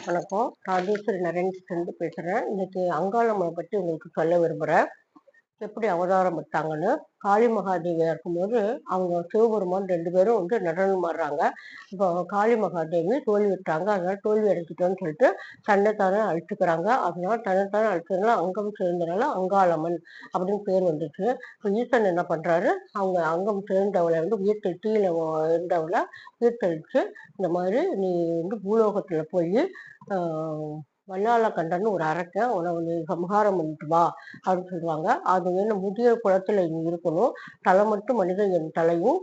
வணக்கம். ராஜேஸ்வரி நரேன்கிட்டேருந்து பேசுறேன். இன்னைக்கு அங்காளம்மனை பத்தி உங்களுக்கு சொல்ல விரும்புறேன். எப்படி அவதாரம் எடுத்தாங்கன்னு. காளி மகாதேவியா இருக்கும்போது அவங்க சிவபெருமான் 2 பேரும் வந்து நடனம் ஆடுறாங்க. இப்போ காளி மகாதேவி தோல்வியுற்றாங்க. அதனால தோல்வி அடைஞ்சிட்டோன்னு சொல்லிட்டு தன்னைத்தானே அழிச்சுக்கிறாங்க. அதனால தன்னைத்தானே அழிச்சதுனால அங்கம் சேர்ந்தனால அங்காளம்மன் அப்படின்னு பேர் வந்துச்சு. இப்போ ஈசன் என்ன பண்றாரு, அவங்க அங்கம் சேர்ந்தவளை வந்து கீழே இருந்தவளை உயிர்த்தெழுச்சு, இந்த மாதிரி நீ வந்து பூலோகத்துல போய் வல்லாள கண்டன்னு ஒரு அரக்கன் உன்னை நீ சம்ஹாரம் பண்ணிட்டு வா அப்படின்னு சொல்லுவாங்க. அது வேணும், முதியோர் குளத்துல நீ இருக்கணும், தலை மட்டும் மனிதன் தலையும்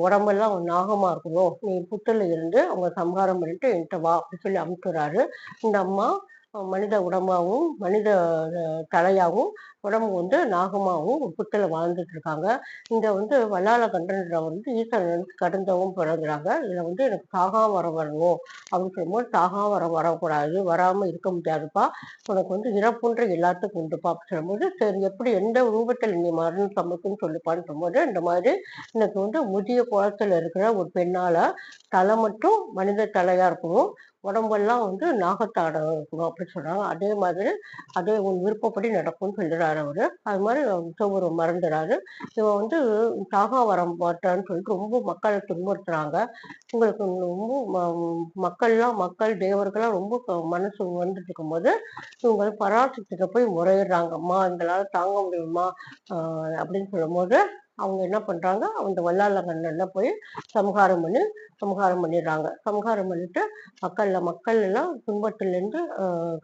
உடம்பெல்லாம் நாகமா இருக்கணும், நீ புத்துல இருந்து அவங்க சம்ஹாரம் பண்ணிட்டு என்கிட்ட வா அப்படின்னு சொல்லி அனுப்பிச்சுறாரு. இந்த அம்மா மனித உடம்பாவும் மனித தலையாகவும் உடம்பு வந்து நாகமாகவும் புத்துல வாழ்ந்துட்டு இருக்காங்க. இங்க வந்து வல்லாள கண்டன்ற வந்து ஈசன் வந்து கடுந்தவும் பிறகுறாங்க. இதுல வந்து எனக்கு சாகா வரம் வரணும் அப்படின்னு சொல்லும்போது, சாகா வரம் வரக்கூடாது, வராம இருக்க முடியாதுப்பா, உனக்கு வந்து இறப்புன்ற எல்லாத்துக்கும் உண்டுப்பா அப்படின்னு சொல்லும்போது, சரி எப்படி எந்த ரூபத்தில் நீ மரணம் சமைக்குன்னு சொல்லிப்பான்னு சொல்லும்போது, இந்த மாதிரி எனக்கு வந்து முதிய குளத்துல இருக்கிற ஒரு பெண்ணால தலை மட்டும் மனித தலையா இருக்கணும், உடம்பெல்லாம் வந்து நாகத்தாட இருக்கணும் அப்படின்னு சொல்றாங்க. அதே மாதிரி அதே உன் விருப்பப்படி நடக்கும்னு சொல்லிடுறாரு அவரு. அது மாதிரி ஒரு மறந்துறாரு. இவன் வந்து சாகா வரம் மாட்டான்னு சொல்லிட்டு ரொம்ப மக்களை துன்புறுத்துறாங்க. உங்களுக்கு ரொம்ப மக்கள் தேவர்கள்லாம் ரொம்ப மனசு வந்துட்டு இருக்கும்போது இவங்க பராசக்திகிட்ட போய் முறையிடுறாங்க. அம்மா எங்களால தாங்க முடியுமா அப்படின்னு சொல்லும்போது, அவங்க என்ன பண்றாங்க, அந்த வல்லாள கண்ணன்ல போய் சம்ஹாரம் பண்ணிடுறாங்க. சம்ஹாரம் பண்ணிட்டு மக்கள் எல்லாம் துன்பத்துல இருந்து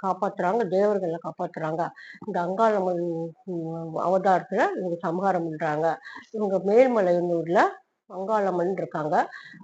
காப்பாத்துறாங்க, தேவர்களை காப்பாத்துறாங்க. இந்த அங்காளம்மன் அவதாரத்துல இவங்க சம்ஹாரம் பண்றாங்க. இவங்க மேல்மலையனூர்ல அங்காளம்மன் இருக்காங்க.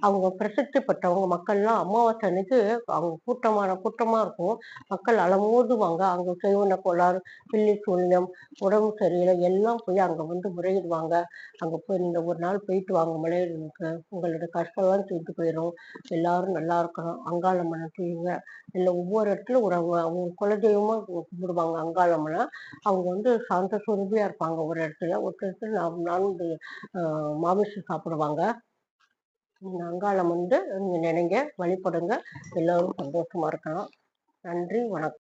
அவங்க பிரசித்தி பெற்றவங்க. மக்கள்லாம் அமாவாசை அன்னைக்கு அவங்க கூட்டமா இருக்கும். மக்கள் அலமோதுவாங்க. அங்க செய்வன கோளாறு, பில்லி சூன்யம், உடம்பு சரியில்லை எல்லாம் போய் அங்க வந்து முறையிடுவாங்க. அங்க போய் நீங்க ஒரு நாள் போயிட்டு வாங்க மலையனுக்கு, உங்களோட கஷ்டம்லாம் தீர்ந்து போயிடும், எல்லாரும் நல்லா இருக்கணும், அங்காளம்மனை செய்யுங்க. இல்லை ஒவ்வொரு இடத்துல அவங்க குலதெய்வமா கும்பிடுவாங்க அங்காளம்மனை. அவங்க வந்து சாந்த சுரபியா இருப்பாங்க. ஒரு இடத்துல நான்கு மாமிசம் சாப்பிடுவாங்க. நீங்க அங்காளம் வந்து நீங்க நினைங்க, வழிபடுங்க, எல்லாரும் சந்தோஷமா இருக்கலாம். நன்றி, வணக்கம்.